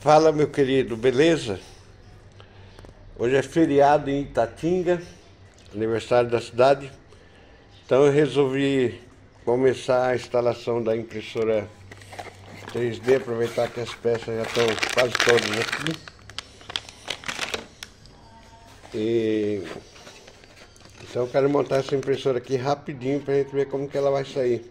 Fala, meu querido, beleza? Hoje é feriado em Itatinga, aniversário da cidade. Então eu resolvi começar a instalação da impressora 3D, aproveitar que as peças já estão quase todas aqui. Então eu quero montar essa impressora aqui rapidinho para a gente ver como que ela vai sair.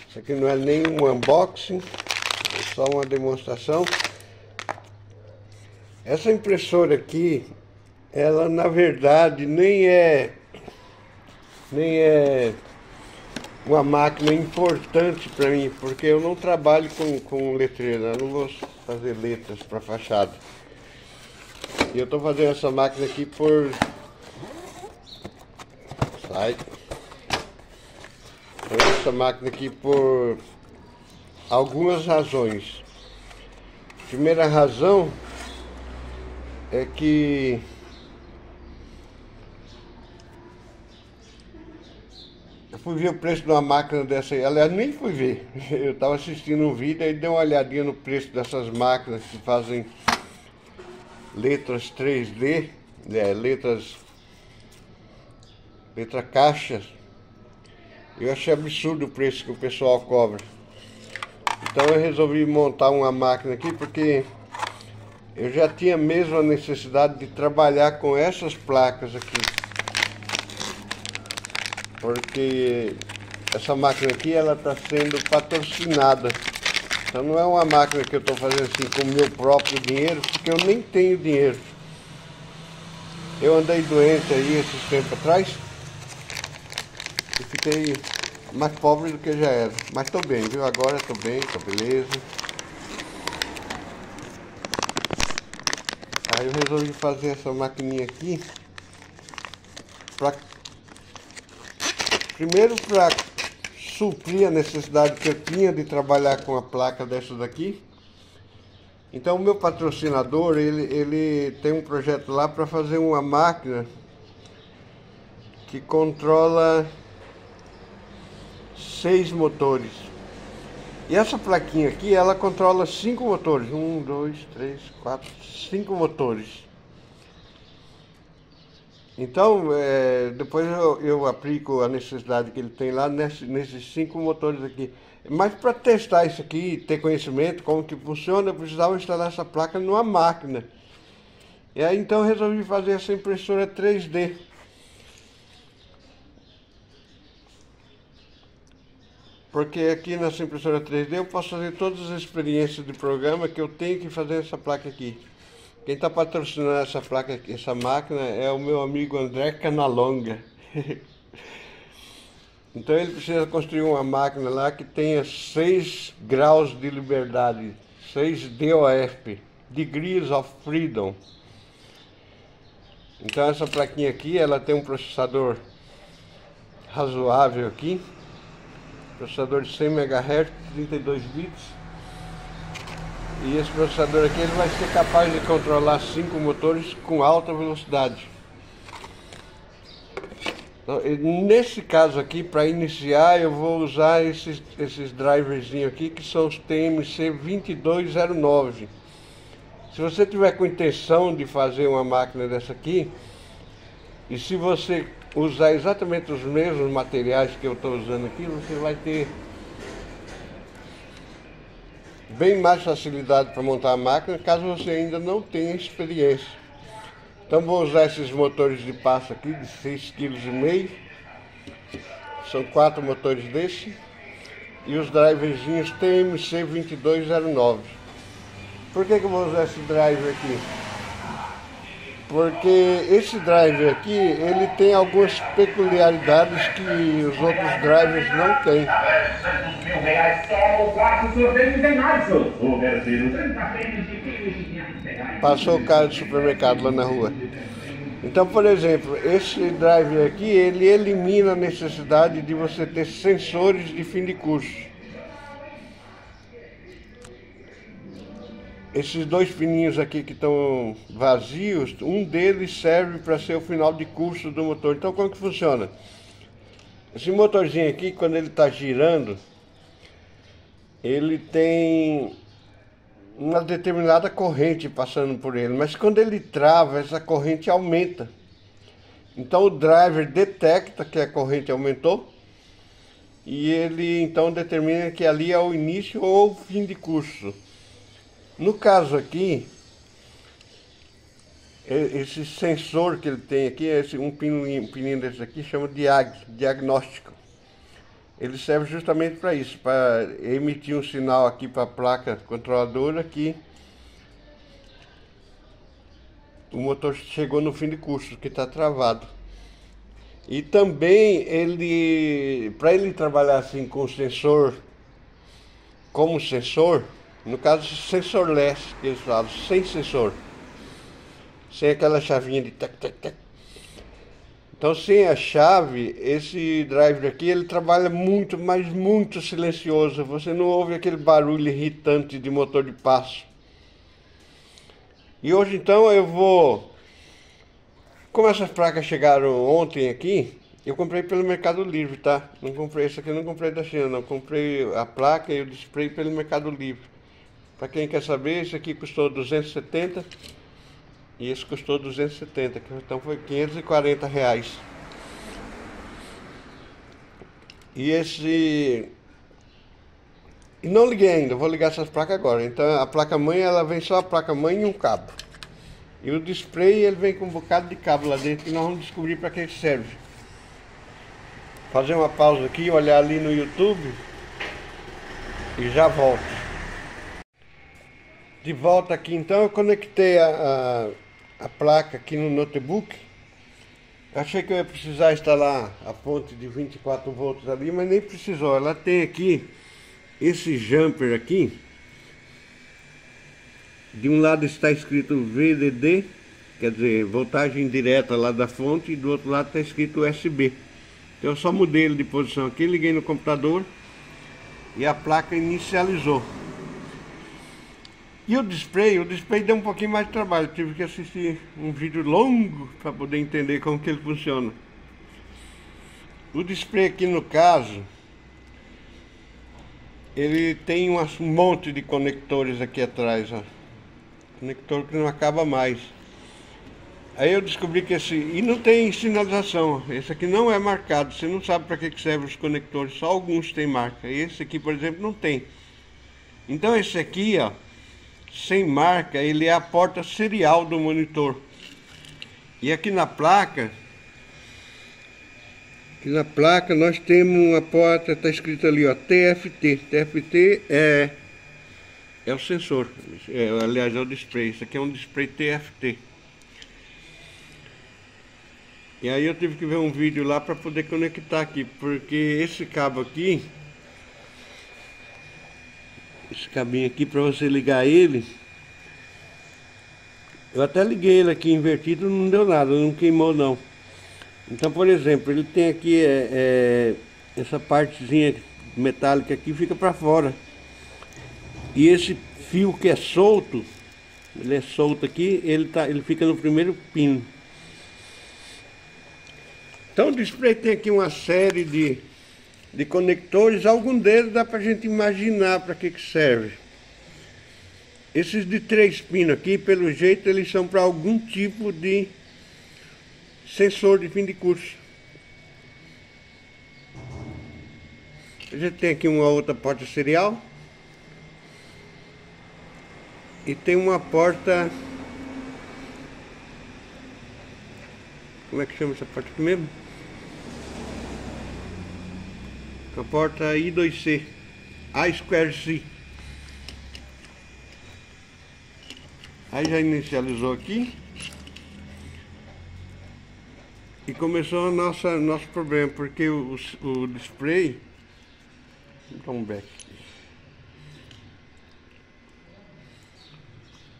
Isso aqui não é nem um unboxing, é só uma demonstração. Essa impressora aqui, ela na verdade nem é uma máquina importante para mim, porque eu não trabalho com letreiro, eu não vou fazer letras para fachada. E eu estou fazendo essa máquina aqui por algumas razões. Primeira razão é que eu fui ver o preço de uma máquina dessa aí. Aliás, nem fui ver. Eu estava assistindo um vídeo e dei uma olhadinha no preço dessas máquinas que fazem letras 3D, letra caixas. Eu achei absurdo o preço que o pessoal cobra. Então eu resolvi montar uma máquina aqui porque eu já tinha mesmo a necessidade de trabalhar com essas placas aqui. Porque essa máquina aqui, ela está sendo patrocinada. Então não é uma máquina que eu estou fazendo assim com o meu próprio dinheiro, porque eu nem tenho dinheiro. Eu andei doente aí esses tempos atrás e fiquei mais pobre do que já era. Mas estou bem, viu? Agora estou bem, estou beleza. Aí eu resolvi fazer essa maquininha aqui primeiro para suprir a necessidade que eu tinha de trabalhar com a placa dessa daqui. Então o meu patrocinador, ele tem um projeto lá para fazer uma máquina que controla 6 motores. E essa plaquinha aqui, ela controla 5 motores. 1, 2, 3, 4, 5 motores. Então, depois eu aplico a necessidade que ele tem lá nesses 5 motores aqui. Mas para testar isso aqui, ter conhecimento como que funciona, eu precisava instalar essa placa numa máquina. E aí então eu resolvi fazer essa impressora 3D. Porque aqui nessa impressora 3D eu posso fazer todas as experiências de programa que eu tenho que fazer nessa placa aqui. Quem está patrocinando essa placa aqui, essa máquina, é o meu amigo André Canalonga. Então ele precisa construir uma máquina lá que tenha 6 graus de liberdade, 6 DOF, Degrees of Freedom. Então essa plaquinha aqui, ela tem um processador razoável aqui. Processador de 100 MHz, 32 bits. E esse processador aqui, ele vai ser capaz de controlar 5 motores com alta velocidade. Então, nesse caso aqui, para iniciar, eu vou usar esses driverzinhos aqui, que são os TMC2209. Se você tiver com intenção de fazer uma máquina dessa aqui, e se você usar exatamente os mesmos materiais que eu estou usando aqui, você vai ter bem mais facilidade para montar a máquina, caso você ainda não tenha experiência. Então vou usar esses motores de passo aqui de 6,5 kg. São 4 motores desse. E os driverzinhos TMC2209. Por que eu vou usar esse driver aqui? Porque esse driver aqui, ele tem algumas peculiaridades que os outros drivers não têm. Passou o cara do supermercado lá na rua. Então, por exemplo, esse driver aqui, ele elimina a necessidade de você ter sensores de fim de curso. Esses 2 pininhos aqui que estão vazios, um deles serve para ser o final de curso do motor. Então como que funciona? Esse motorzinho aqui, quando ele está girando, ele tem uma determinada corrente passando por ele, mas quando ele trava, essa corrente aumenta. Então o driver detecta que a corrente aumentou e ele então determina que ali é o início ou o fim de curso. No caso aqui, esse sensor que ele tem aqui, um pininho desse aqui, chama de diagnóstico. Ele serve justamente para isso, para emitir um sinal aqui para a placa controladora que o motor chegou no fim de curso, que está travado. E também para ele trabalhar assim com o sensor, como sensor, no caso sensorless, que eles falam, sem sensor, sem aquela chavinha de tac, tac, tac. Então sem a chave, esse driver aqui, ele trabalha muito, mas muito silencioso. Você não ouve aquele barulho irritante de motor de passo. E hoje então eu vou... Como essas placas chegaram ontem aqui, eu comprei pelo Mercado Livre, tá? Não comprei, essa aqui eu não comprei da China, não. Comprei a placa e o display pelo Mercado Livre. Para quem quer saber, esse aqui custou 270 e esse custou 270, então foi R$540. E não liguei ainda, vou ligar essas placas agora. Então a placa-mãe, ela vem só a placa-mãe e um cabo. E o display, ele vem com um bocado de cabo lá dentro que nós vamos descobrir para que serve. Fazer uma pausa aqui, olhar ali no YouTube e já volto. De volta aqui então, eu conectei a placa aqui no notebook. Achei que eu ia precisar instalar a fonte de 24 volts ali, mas nem precisou. Ela tem aqui esse jumper aqui. De um lado está escrito VDD, quer dizer, voltagem direta lá da fonte, e do outro lado está escrito USB. Então eu só mudei ele de posição aqui, liguei no computador e a placa inicializou. E o display deu um pouquinho mais de trabalho, tive que assistir um vídeo longo para poder entender como que ele funciona. O display aqui no caso, ele tem um monte de conectores aqui atrás, ó. Conector que não acaba mais. Aí eu descobri que e não tem sinalização, esse aqui não é marcado, você não sabe para que serve os conectores, só alguns tem marca. Esse aqui, por exemplo, não tem. Então esse aqui, ó, sem marca, ele é a porta serial do monitor. E aqui na placa nós temos uma porta, está escrito ali, ó, TFT. TFT é o sensor, aliás é o display. Isso aqui é um display TFT. E aí eu tive que ver um vídeo lá para poder conectar aqui, porque esse cabo aqui, esse cabinho aqui, para você ligar ele, eu até liguei ele aqui invertido, não deu nada, não queimou não. Então, por exemplo, ele tem aqui essa partezinha metálica aqui, fica para fora. E esse fio que é solto, ele é solto aqui, ele fica no primeiro pino. Então o display tem aqui uma série de conectores, algum deles dá pra gente imaginar para que serve. Esses de 3 pinos aqui, pelo jeito, eles são para algum tipo de sensor de fim de curso. A gente tem aqui uma outra porta serial. E tem uma porta... Como é que chama essa porta aqui mesmo? A porta I2C, I2C. Aí já inicializou aqui. E começou nosso problema, porque o display... Vou dar um back.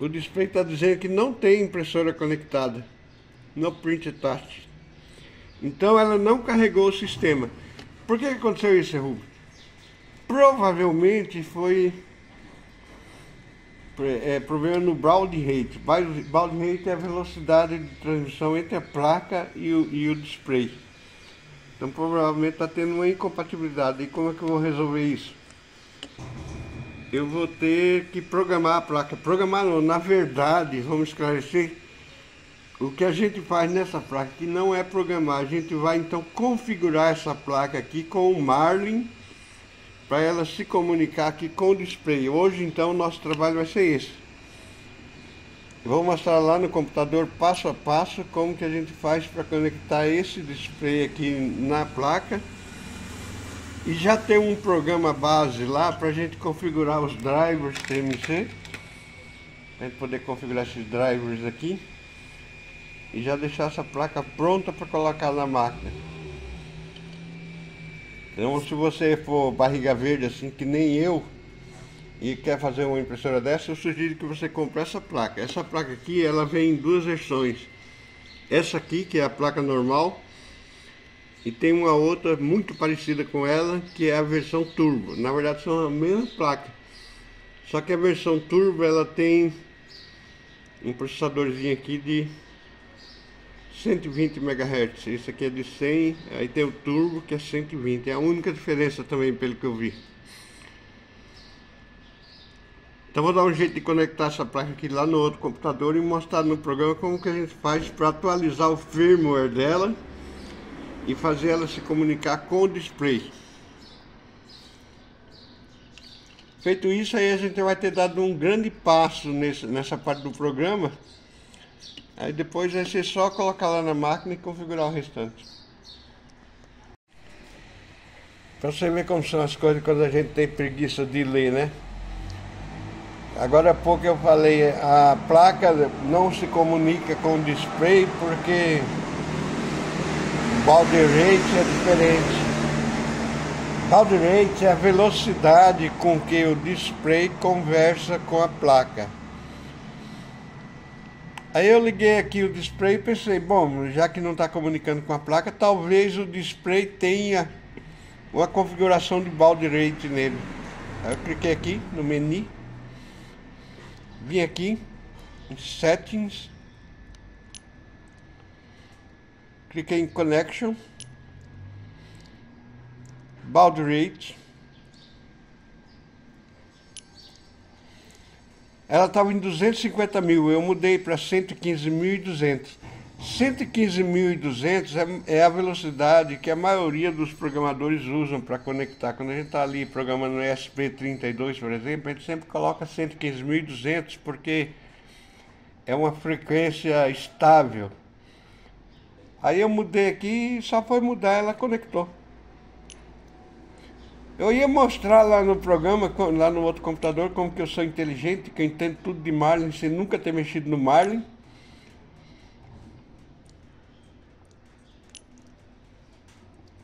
O display está dizendo que não tem impressora conectada no print touch. Então ela não carregou o sistema. Por que aconteceu isso, Rubens? Provavelmente foi problema no baud rate. Baud rate é a velocidade de transmissão entre a placa e o display. Então provavelmente está tendo uma incompatibilidade. E como é que eu vou resolver isso? eu vou ter que programar a placa. Programar não, na verdade, vamos esclarecer, o que a gente faz nessa placa que não é programar. A gente vai então configurar essa placa aqui com o Marlin para ela se comunicar aqui com o display. Hoje então o nosso trabalho vai ser esse. Eu vou mostrar lá no computador passo a passo como que a gente faz para conectar esse display aqui na placa. E já tem um programa base lá para a gente configurar os drivers TMC. Para a gente poder configurar esses drivers aqui. E já deixar essa placa pronta para colocar na máquina. Então, se você for barriga verde assim que nem eu e quer fazer uma impressora dessa, eu sugiro que você compre essa placa. Essa placa aqui, ela vem em duas versões. Essa aqui, que é a placa normal, e tem uma outra muito parecida com ela, que é a versão turbo. Na verdade são a mesma placa, só que a versão turbo ela tem um processadorzinho aqui de 120 MHz. Esse aqui é de 100, aí tem o turbo que é 120. É a única diferença também, pelo que eu vi. Então vou dar um jeito de conectar essa placa aqui lá no outro computador e mostrar no programa como que a gente faz para atualizar o firmware dela e fazer ela se comunicar com o display. Feito isso, aí a gente vai ter dado um grande passo nessa parte do programa. Aí depois vai ser só colocar lá na máquina e configurar o restante. Pra você ver como são as coisas quando a gente tem preguiça de ler, né? Agora há pouco eu falei, a placa não se comunica com o display porque o baud rate é diferente. Baud rate é a velocidade com que o display conversa com a placa. Aí eu liguei aqui o display e pensei, bom, já que não está comunicando com a placa, talvez o display tenha uma configuração de baud rate nele. Aí eu cliquei aqui no menu, vim aqui em Settings, cliquei em Connection, baud rate. Ela estava em 250 mil, eu mudei para 115.200. 115.200 é a velocidade que a maioria dos programadores usam para conectar. Quando a gente está ali programando no ESP32, por exemplo, a gente sempre coloca 115.200 porque é uma frequência estável. Aí eu mudei aqui e só foi mudar, ela conectou. Eu ia mostrar lá no programa, lá no outro computador, como que eu sou inteligente, que eu entendo tudo de Marlin, sem nunca ter mexido no Marlin.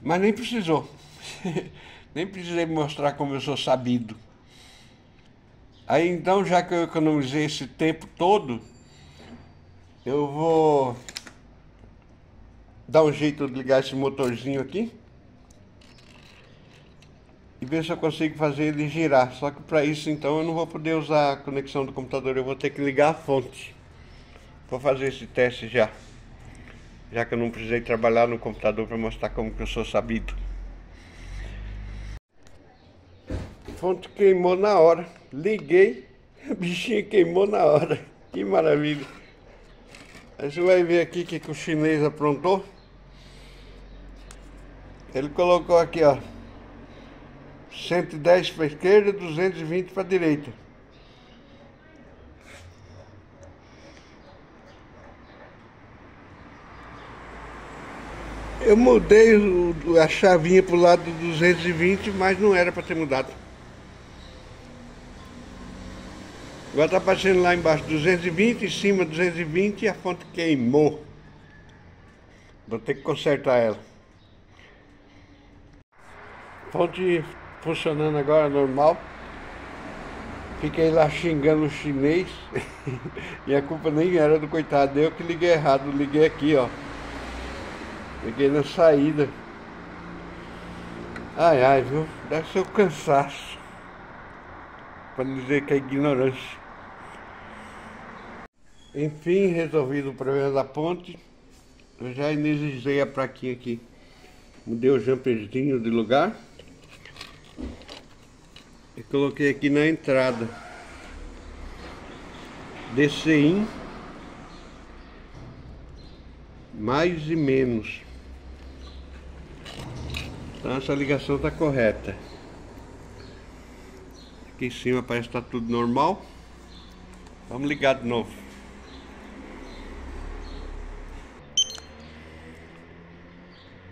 Mas nem precisou. Nem precisei mostrar como eu sou sabido. Aí então, já que eu economizei esse tempo todo, eu vou dar um jeito de ligar esse motorzinho aqui e ver se eu consigo fazer ele girar. Só que para isso então eu não vou poder usar a conexão do computador, eu vou ter que ligar a fonte. Vou fazer esse teste já que eu não precisei trabalhar no computador para mostrar como que eu sou sabido. A fonte queimou na hora, liguei, a bichinha queimou na hora, que maravilha. Aí você vai ver aqui o que o chinês aprontou. Ele colocou aqui, ó, 110 para a esquerda, 220 para a direita. Eu mudei a chavinha para o lado do 220, mas não era para ter mudado. Agora está aparecendo lá embaixo 220, em cima 220 e a fonte queimou. Vou ter que consertar ela. Fonte funcionando agora normal. Fiquei lá xingando o chinês. E a culpa nem era do coitado, eu que liguei errado. Liguei aqui, ó. Liguei na saída. Ai, ai, viu? Deve ser o cansaço. Para não dizer que é ignorância. Enfim, resolvido o problema da ponte. Eu já energizei a plaquinha aqui. Mudei o jumperzinho de lugar. Eu coloquei aqui na entrada DC-in mais e menos. Então essa ligação está correta. Aqui em cima parece que está tudo normal. Vamos ligar de novo.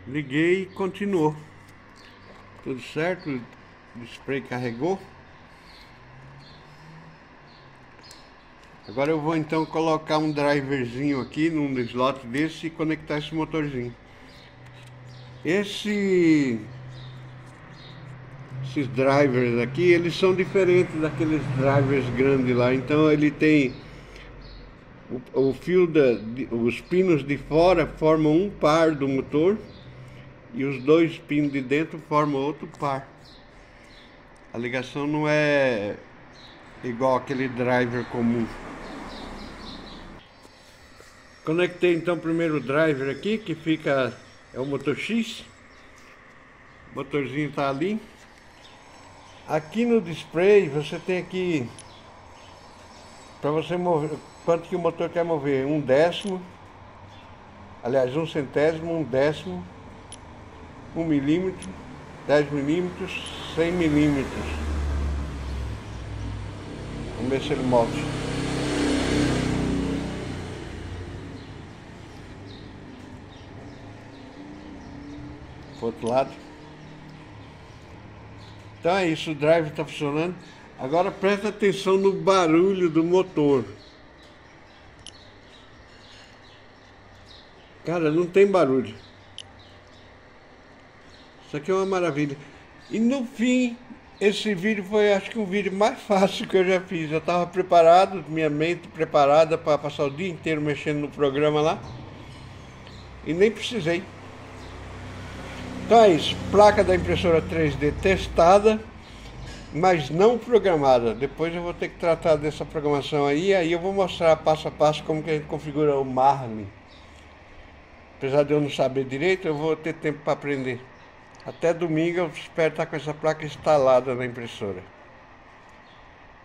Liguei e continuou. Tudo certo, o spray carregou. Agora eu vou então colocar um driverzinho aqui num slot desse e conectar esse motorzinho. Esses drivers aqui, eles são diferentes daqueles drivers grandes lá. Então ele tem o fio os pinos de fora formam um par do motor e os dois pinos de dentro formam outro par. A ligação não é igual aquele driver comum. Conectei então primeiro o driver aqui, que fica, é o motor X. O motorzinho está ali. Aqui no display você tem aqui, para você mover, quanto que o motor quer mover, 1/10, aliás 1/100, 1/10, 1 milímetro, 10 milímetros, 100 milímetros. Vamos ver se ele move. Pro outro lado. Então é isso, o drive está funcionando. Agora presta atenção no barulho do motor. Cara, não tem barulho. Isso aqui é uma maravilha. E no fim, esse vídeo foi, acho que um vídeo mais fácil que eu já fiz. Eu estava preparado, minha mente preparada para passar o dia inteiro mexendo no programa lá. E nem precisei. Então é isso, placa da impressora 3D testada, mas não programada. Depois eu vou ter que tratar dessa programação aí eu vou mostrar passo a passo como que a gente configura o Marlin. Apesar de eu não saber direito, eu vou ter tempo para aprender. Até domingo eu espero estar com essa placa instalada na impressora.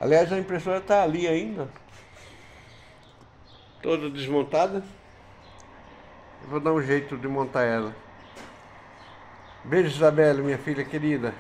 Aliás, a impressora está ali ainda, toda desmontada. Eu vou dar um jeito de montar ela. Beijo, Isabela, minha filha querida.